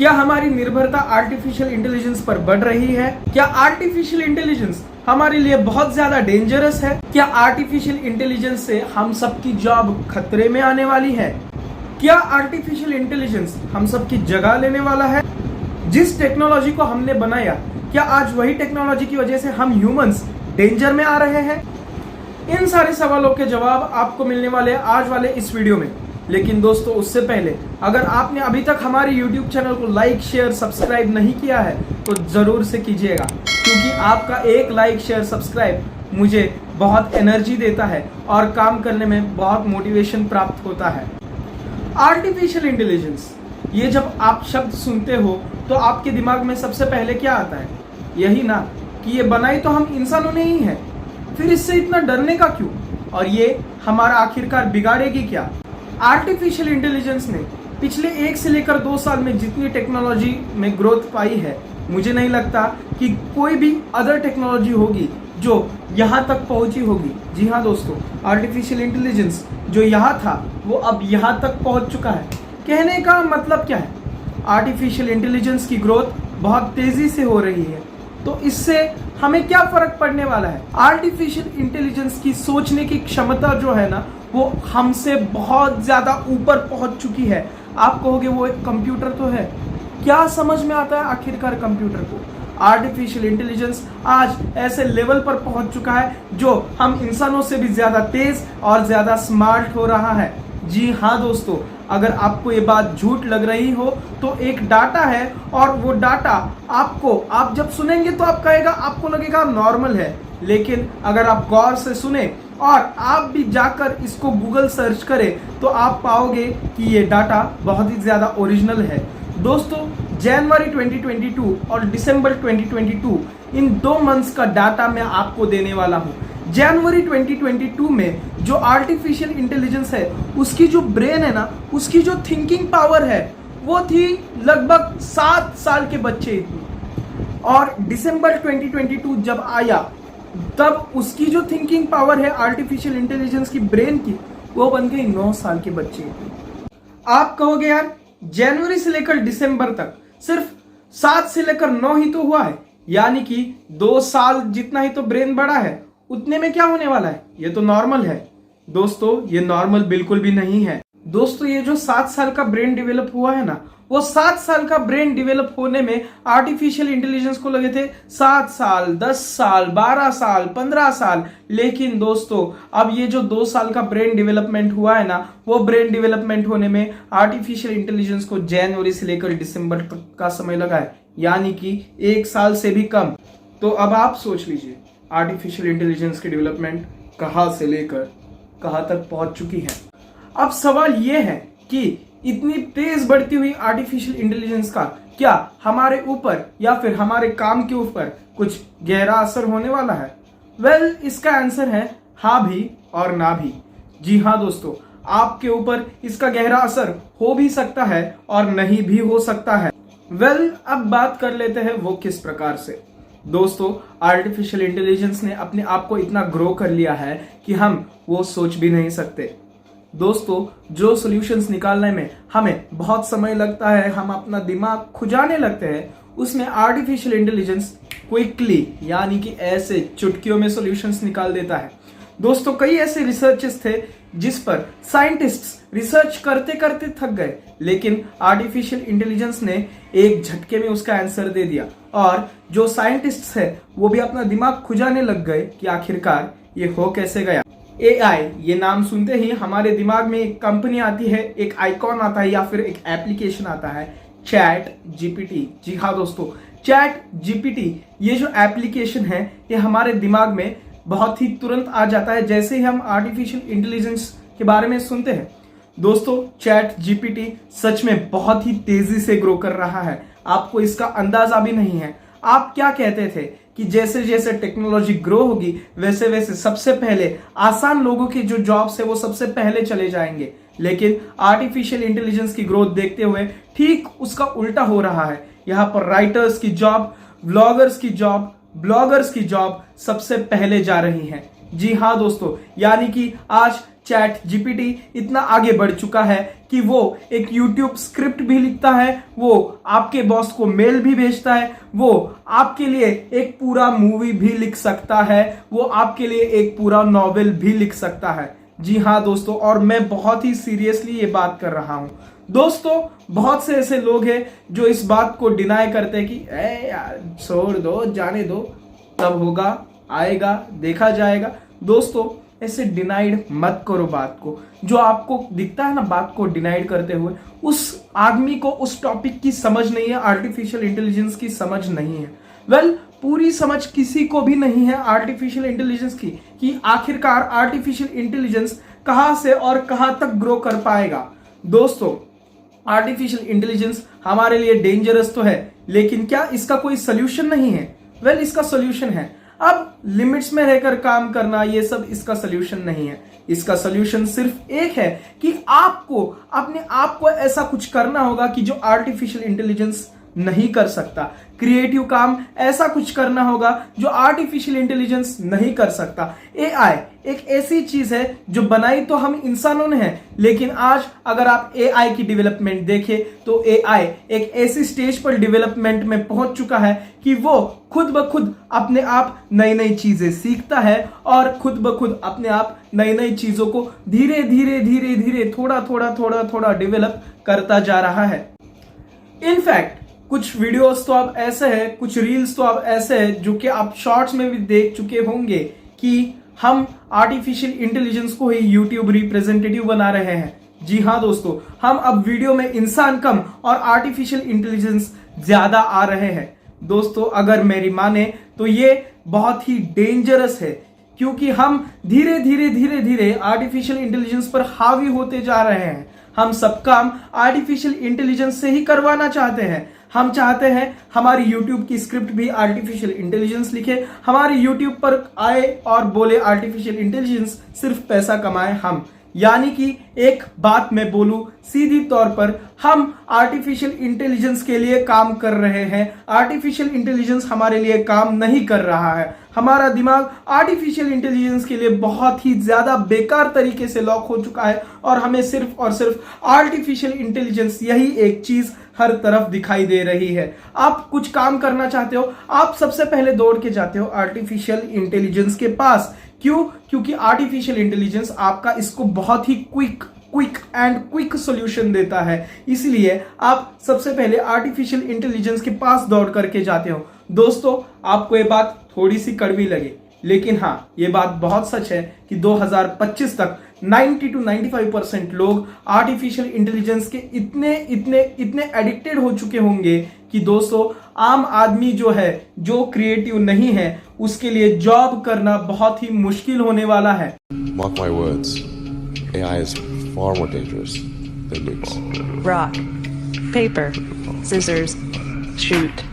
क्या हमारी निर्भरता आर्टिफिशियल इंटेलिजेंस पर बढ़ रही है? क्या आर्टिफिशियल इंटेलिजेंस हमारे लिए बहुत ज्यादा डेंजरस है? क्या आर्टिफिशियल इंटेलिजेंस से हम सबकी जॉब खतरे में आने वाली है? क्या आर्टिफिशियल इंटेलिजेंस हम सबकी जगह लेने वाला है? जिस टेक्नोलॉजी को हमने बनाया, क्या आज वही टेक्नोलॉजी की वजह से हम ह्यूमंस डेंजर में आ रहे हैं? इन सारे सवालों के जवाब आपको मिलने वाले आज वाले इस वीडियो में। लेकिन दोस्तों, उससे पहले अगर आपने अभी तक हमारे YouTube चैनल को लाइक, शेयर, सब्सक्राइब नहीं किया है तो जरूर से कीजिएगा, क्योंकि आपका एक लाइक, शेयर, सब्सक्राइब मुझे बहुत एनर्जी देता है और काम करने में बहुत मोटिवेशन प्राप्त होता है। आर्टिफिशियल इंटेलिजेंस, ये जब आप शब्द सुनते हो तो आपके दिमाग में सबसे पहले क्या आता है? यही ना कि ये बनाई तो हम इंसानों ने ही है, फिर इससे इतना डरने का क्यों? और ये हमारा आखिरकार बिगाड़ेगी क्या? आर्टिफिशियल इंटेलिजेंस ने पिछले 1 से लेकर 2 साल में जितनी टेक्नोलॉजी में ग्रोथ पाई है, मुझे नहीं लगता कि कोई भी अदर टेक्नोलॉजी होगी जो यहाँ तक पहुंची होगी। जी हाँ दोस्तों, आर्टिफिशियल इंटेलिजेंस जो यहाँ था वो अब यहाँ तक पहुंच चुका है। कहने का मतलब क्या है? आर्टिफिशियल इंटेलिजेंस की ग्रोथ बहुत तेजी से हो रही है, तो इससे हमें क्या फर्क पड़ने वाला है? आर्टिफिशियल इंटेलिजेंस की सोचने की क्षमता जो है ना, वो हमसे बहुत ज्यादा ऊपर पहुंच चुकी है। आप कहोगे वो एक कंप्यूटर तो है, क्या समझ में आता है आखिरकार कंप्यूटर को? आर्टिफिशियल इंटेलिजेंस आज ऐसे लेवल पर पहुंच चुका है जो हम इंसानों से भी ज्यादा तेज और ज्यादा स्मार्ट हो रहा है। जी हाँ दोस्तों, अगर आपको ये बात झूठ लग रही हो तो एक डाटा है, और वो डाटा आप जब सुनेंगे तो आप कहेगा, आपको लगेगा नॉर्मल है, लेकिन अगर आप गौर से सुने और आप भी जाकर इसको गूगल सर्च करें तो आप पाओगे कि ये डाटा बहुत ही ज्यादा ओरिजिनल है। दोस्तों, जनवरी 2022 और दिसंबर 2022 इन 2 मंथ्स का डाटा मैं आपको देने वाला हूं। जनवरी 2022 में जो आर्टिफिशियल इंटेलिजेंस है, उसकी जो ब्रेन है ना, उसकी जो थिंकिंग पावर है, वो थी लगभग 7 साल के बच्चे इतनी। और दिसंबर 2022 जब आया, तब उसकी जो थिंकिंग पावर है आर्टिफिशियल इंटेलिजेंस की ब्रेन की, वो बन गई 9 साल के बच्चे की। आप कहोगे यार, जनवरी से लेकर दिसंबर तक सिर्फ 7 से लेकर 9 ही तो हुआ है, यानी कि 2 साल जितना ही तो ब्रेन बड़ा है, उतने में क्या होने वाला है? ये तो नॉर्मल है। दोस्तों, ये नॉर्मल बिल्कुल भी नहीं है। दोस्तों, ये जो 7 साल का ब्रेन डेवलप हुआ है ना, वो 7 साल का ब्रेन डेवलप होने में आर्टिफिशियल इंटेलिजेंस को लगे थे 7 साल, 10 साल, 12 साल, 15 साल। लेकिन दोस्तों, अब ये जो 2 साल का ब्रेन डेवलपमेंट हुआ है ना, वो ब्रेन डेवलपमेंट होने में आर्टिफिशियल इंटेलिजेंस को जनवरी से लेकर दिसंबर तक का समय लगा है, यानी कि 1 साल से भी कम। तो अब आप सोच लीजिए, आर्टिफिशियल इंटेलिजेंस की डेवलपमेंट कहां से लेकर कहां तक पहुंच चुकी है। अब सवाल यह है कि इतनी तेज बढ़ती हुई आर्टिफिशियल इंटेलिजेंस का क्या हमारे ऊपर या फिर हमारे काम के ऊपर कुछ गहरा असर होने वाला है? वेल, इसका आंसर है हाँ भी और ना भी। जी हाँ दोस्तों, आपके ऊपर इसका गहरा असर हो भी सकता है और नहीं भी हो सकता है। वेल, अब बात कर लेते हैं वो किस प्रकार से। दोस्तों, आर्टिफिशियल इंटेलिजेंस ने अपने आप को इतना ग्रो कर लिया है कि हम वो सोच भी नहीं सकते। दोस्तों, जो सॉल्यूशंस निकालने में हमें बहुत समय लगता है, हम अपना दिमाग खुजाने लगते हैं, उसमें आर्टिफिशियल इंटेलिजेंस क्विकली, यानी कि ऐसे चुटकियों में सॉल्यूशंस निकाल देता है। दोस्तों, कई ऐसे रिसर्चेस थे जिस पर साइंटिस्ट्स रिसर्च करते करते थक गए, लेकिन आर्टिफिशियल इंटेलिजेंस ने एक झटके में उसका आंसर दे दिया, और जो साइंटिस्ट्स है वो भी अपना दिमाग खुजाने लग गए कि आखिरकार ये हो कैसे गया। AI, ये नाम सुनते ही हमारे दिमाग में एक कंपनी आती है, एक आइकॉन आता है या फिर एक एप्लीकेशन आता है, चैट जीपीटी। जी हाँ दोस्तों, चैट जीपीटी ये जो एप्लीकेशन है, ये हमारे दिमाग में बहुत ही तुरंत आ जाता है जैसे ही हम आर्टिफिशियल इंटेलिजेंस के बारे में सुनते हैं। दोस्तों, चैट जीपीटी सच में बहुत ही तेजी से ग्रो कर रहा है, आपको इसका अंदाजा भी नहीं है। आप क्या कहते थे कि जैसे जैसे टेक्नोलॉजी ग्रो होगी वैसे वैसे सबसे पहले आसान लोगों की जो जॉब्स है वो सबसे पहले चले जाएंगे, लेकिन आर्टिफिशियल इंटेलिजेंस की ग्रोथ देखते हुए ठीक उसका उल्टा हो रहा है। यहाँ पर राइटर्स की जॉब, व्लॉगर्स की जॉब, ब्लॉगर्स की जॉब सबसे पहले जा रही है। जी हाँ दोस्तों, यानी कि आज चैट जीपीटी इतना आगे बढ़ चुका है कि वो एक यूट्यूब स्क्रिप्ट भी लिखता है, वो आपके बॉस को मेल भी भेजता है, वो आपके लिए एक पूरा मूवी भी लिख सकता है, वो आपके लिए एक पूरा नॉवेल भी लिख सकता है। जी हाँ दोस्तों, और मैं बहुत ही सीरियसली ये बात कर रहा हूं दोस्तों। बहुत से ऐसे लोग हैं जो इस बात को डिनाई करते हैं कि यार छोड़ दो, जाने दो, तब होगा, आएगा, देखा जाएगा। दोस्तों ऐसे डिनाइड मत करो बात को। जो आपको दिखता है ना बात को डिनाइड करते हुए, उस आदमी को उस टॉपिक की समझ नहीं है, आर्टिफिशियल इंटेलिजेंस की समझ नहीं है। पूरी समझ किसी को भी नहीं है आर्टिफिशियल इंटेलिजेंस की, कि आखिरकार आर्टिफिशियल इंटेलिजेंस कहां से और कहां तक ग्रो कर पाएगा। दोस्तों आर्टिफिशियल इंटेलिजेंस हमारे लिए डेंजरस तो है, लेकिन क्या इसका कोई सोल्यूशन नहीं है? इसका सोल्यूशन है। अब लिमिट्स में रहकर काम करना, ये सब इसका सोल्यूशन नहीं है। इसका सोल्यूशन सिर्फ एक है कि आपको अपने आप को ऐसा कुछ करना होगा कि जो आर्टिफिशियल इंटेलिजेंस नहीं कर सकता। क्रिएटिव काम ऐसा कुछ करना होगा जो आर्टिफिशियल इंटेलिजेंस नहीं कर सकता। एआई एक ऐसी चीज है जो बनाई तो हम इंसानों ने है, लेकिन आज अगर आप एआई की डेवलपमेंट देखें तो एआई एक ऐसी स्टेज पर डेवलपमेंट में पहुंच चुका है कि वो खुद ब खुद अपने आप नई नई चीजें सीखता है और खुद ब खुद अपने आप नई नई चीजों को धीरे धीरे थोड़ा डेवलप करता जा रहा है। इनफैक्ट कुछ वीडियोस तो अब ऐसे हैं, कुछ रील्स तो अब ऐसे हैं जो कि आप शॉर्ट्स में भी देख चुके होंगे कि हम आर्टिफिशियल इंटेलिजेंस को ही यूट्यूब रिप्रेजेंटेटिव बना रहे हैं। जी हाँ दोस्तों, हम अब वीडियो में इंसान कम और आर्टिफिशियल इंटेलिजेंस ज्यादा आ रहे हैं। दोस्तों अगर मेरी माने तो ये बहुत ही डेंजरस है, क्योंकि हम धीरे धीरे आर्टिफिशियल इंटेलिजेंस पर हावी होते जा रहे हैं। हम सब काम आर्टिफिशियल इंटेलिजेंस से ही करवाना चाहते हैं। हम चाहते हैं हमारी YouTube की स्क्रिप्ट भी आर्टिफिशियल इंटेलिजेंस लिखे, हमारे YouTube पर आए और बोले आर्टिफिशियल इंटेलिजेंस, सिर्फ पैसा कमाए हम। यानी कि एक बात मैं बोलूं सीधी तौर पर, हम आर्टिफिशियल इंटेलिजेंस के लिए काम कर रहे हैं। आर्टिफिशियल इंटेलिजेंस हमारे लिए काम नहीं कर रहा है। हमारा दिमाग आर्टिफिशियल इंटेलिजेंस के लिए बहुत ही ज्यादा बेकार तरीके से लॉक हो चुका है और हमें सिर्फ और सिर्फ आर्टिफिशियल इंटेलिजेंस यही एक चीज हर तरफ दिखाई दे रही है। आप कुछ काम करना चाहते हो, आप सबसे पहले दौड़ के जाते हो आर्टिफिशियल इंटेलिजेंस के पास। क्यों? क्योंकि आर्टिफिशियल इंटेलिजेंस आपका इसको बहुत ही क्विक सॉल्यूशन देता है। इसलिए आप सबसे पहले आर्टिफिशियल इंटेलिजेंस के पास दौड़ करके जाते हो। दोस्तों आपको ये बात थोड़ी सी कड़वी लगे, लेकिन हाँ ये बात बहुत सच है कि 2025 तक 90 to 95% लोग आर्टिफिशियल इंटेलिजेंस के इतने एडिक्टेड हो चुके होंगे कि दोस्तों आम आदमी जो है, जो क्रिएटिव नहीं है, उसके लिए जॉब करना बहुत ही मुश्किल होने वाला है। Mark my words, AI is far more dangerous than books. Rock, paper, scissors, shoot.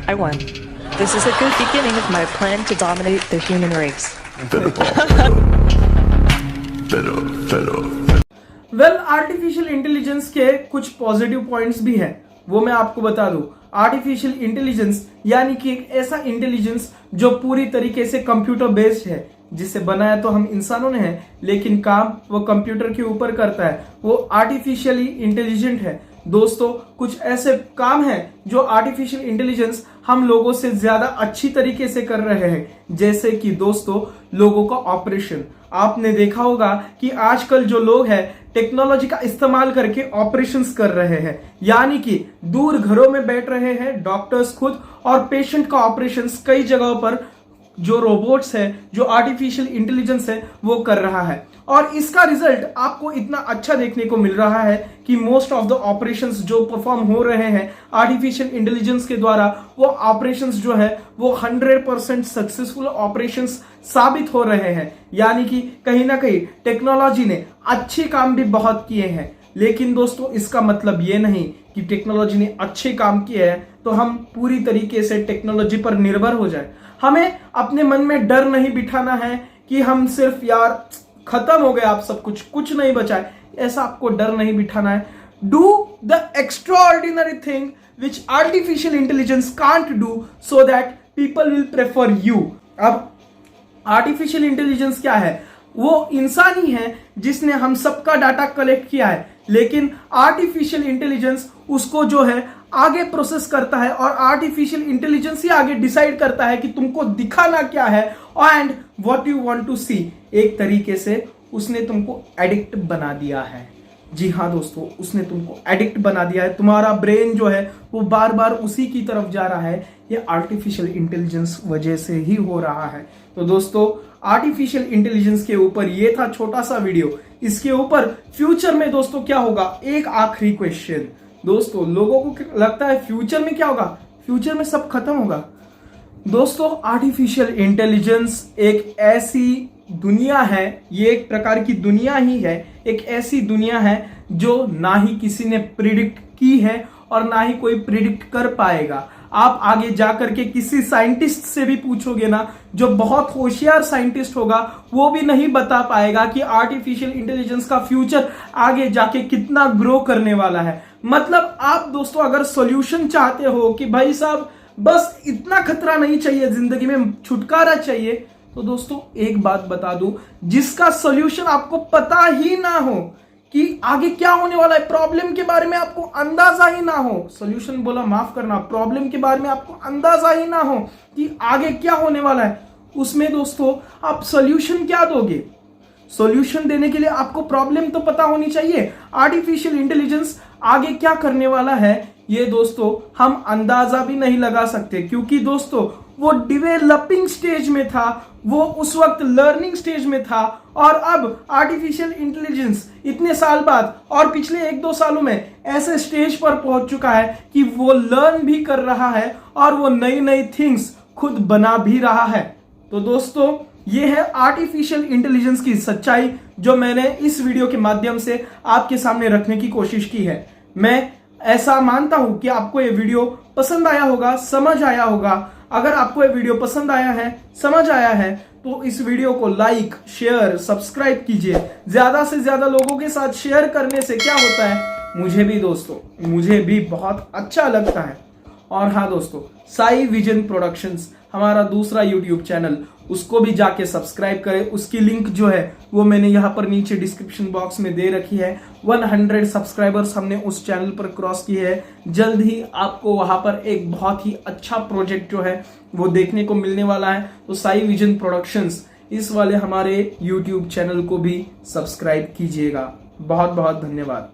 I won. This is a good beginning of my plan to dominate the human race. Artificial intelligence के कुछ positive points भी हैं, वो मैं आपको बता दूं। Artificial intelligence यानी कि एक ऐसा इंटेलिजेंस जो पूरी तरीके से कंप्यूटर बेस्ड है, जिसे बनाया तो हम इंसानों ने है, लेकिन काम वो कंप्यूटर के ऊपर करता है। वो आर्टिफिशियली इंटेलिजेंट है। दोस्तों कुछ ऐसे काम हैं जो आर्टिफिशियल इंटेलिजेंस हम लोगों से ज्यादा अच्छी तरीके से कर रहे हैं, जैसे कि दोस्तों लोगों का ऑपरेशन। आपने देखा होगा कि आजकल जो लोग हैं टेक्नोलॉजी का इस्तेमाल करके ऑपरेशंस कर रहे हैं, यानी कि दूर घरों में बैठ रहे हैं डॉक्टर्स खुद, और पेशेंट का ऑपरेशंस कई जगहों पर जो रोबोट्स है, जो आर्टिफिशियल इंटेलिजेंस है, वो कर रहा है। और इसका रिजल्ट आपको इतना अच्छा देखने को मिल रहा है कि मोस्ट ऑफ द ऑपरेशंस जो परफॉर्म हो रहे हैं आर्टिफिशियल इंटेलिजेंस के द्वारा, वो ऑपरेशंस जो है वो 100% सक्सेसफुल ऑपरेशंस साबित हो रहे हैं। यानी कि कहीं ना कहीं टेक्नोलॉजी ने अच्छे काम भी बहुत किए हैं, लेकिन दोस्तों इसका मतलब ये नहीं कि टेक्नोलॉजी ने अच्छे काम किए हैं तो हम पूरी तरीके से टेक्नोलॉजी पर निर्भर हो जाए। हमें अपने मन में डर नहीं बिठाना है कि हम सिर्फ यार खत्म हो गया, आप सब कुछ नहीं बचा है, ऐसा आपको डर नहीं बिठाना है। Do the extraordinary thing which artificial intelligence can't do, so that people will prefer you. अब आर्टिफिशियल इंटेलिजेंस क्या है? वो इंसान ही है जिसने हम सबका डाटा कलेक्ट किया है, लेकिन आर्टिफिशियल इंटेलिजेंस उसको जो है आगे प्रोसेस करता है और आर्टिफिशियल इंटेलिजेंस ही आगे डिसाइड करता है कि तुमको दिखाना क्या है and what you want to see. एक तरीके से उसने तुमको एडिक्ट बना दिया है। जी हाँ दोस्तों, उसने तुमको एडिक्ट बना दिया है। तुम्हारा ब्रेन जो है वो बार बार उसी की तरफ जा रहा है। ये आर्टिफिशियल इंटेलिजेंस वजह से ही हो रहा है। तो दोस्तों, आर्टिफिशियल इंटेलिजेंस के ऊपर ये था छोटा सा वीडियो। इसके ऊपर फ्यूचर में दोस्तों क्या होगा, एक आखिरी क्वेश्चन। दोस्तों, लोगों को लगता है फ्यूचर में क्या होगा? फ्यूचर में सब खत्म होगा। दोस्तों, आर्टिफिशियल इंटेलिजेंस एक ऐसी दुनिया है, ये एक प्रकार की दुनिया ही है, एक ऐसी दुनिया है जो ना ही किसी ने प्रिडिक्ट की है और ना ही कोई प्रिडिक्ट कर पाएगा। आप आगे जाकर के किसी साइंटिस्ट से भी पूछोगे ना, जो बहुत होशियार साइंटिस्ट होगा, वो भी नहीं बता पाएगा कि आर्टिफिशियल इंटेलिजेंस का फ्यूचर आगे जाके कितना ग्रो करने वाला है। मतलब आप दोस्तों अगर सॉल्यूशन चाहते हो कि भाई साहब बस इतना खतरा नहीं चाहिए, जिंदगी में छुटकारा चाहिए, तो दोस्तों एक बात बता दूं, जिसका सॉल्यूशन आपको पता ही ना हो कि आगे क्या होने वाला है, प्रॉब्लम के बारे में आपको अंदाजा ही ना हो, सॉल्यूशन बोला माफ करना, प्रॉब्लम के बारे में आपको अंदाजा ही ना हो कि आगे क्या होने वाला है, उसमें दोस्तों आप सॉल्यूशन क्या दोगे? सॉल्यूशन देने के लिए आपको प्रॉब्लम तो पता होनी चाहिए। आर्टिफिशियल इंटेलिजेंस आगे क्या करने वाला है ये दोस्तों हम अंदाजा भी नहीं लगा सकते, क्योंकि दोस्तों वो डेवलपिंग स्टेज में था, वो उस वक्त लर्निंग स्टेज में था, और अब आर्टिफिशियल इंटेलिजेंस इतने साल बाद और पिछले 1-2 सालों में ऐसे स्टेज पर पहुंच चुका है कि वो लर्न भी कर रहा है और वो नई नई थिंग्स खुद बना भी रहा है। तो दोस्तों, ये है आर्टिफिशियल इंटेलिजेंस की सच्चाई, जो मैंने इस वीडियो के माध्यम से आपके सामने रखने की कोशिश की है। मैं ऐसा मानता हूं कि आपको ये वीडियो पसंद आया होगा, समझ आया होगा। अगर आपको ये वीडियो पसंद आया है, समझ आया है, तो इस वीडियो को लाइक, शेयर, सब्सक्राइब कीजिए। ज्यादा से ज्यादा लोगों के साथ शेयर करने से क्या होता है, मुझे भी दोस्तों, मुझे भी बहुत अच्छा लगता है। और हाँ दोस्तों, साई विजन प्रोडक्शंस हमारा दूसरा यूट्यूब चैनल, उसको भी जाके सब्सक्राइब करें। उसकी लिंक जो है वो मैंने यहाँ पर नीचे डिस्क्रिप्शन बॉक्स में दे रखी है। 100 सब्सक्राइबर्स हमने उस चैनल पर क्रॉस किए हैं। जल्द ही आपको वहां पर एक बहुत ही अच्छा प्रोजेक्ट जो है वो देखने को मिलने वाला है। तो साई विजन प्रोडक्शंस इस वाले हमारे यूट्यूब चैनल को भी सब्सक्राइब कीजिएगा। बहुत बहुत धन्यवाद।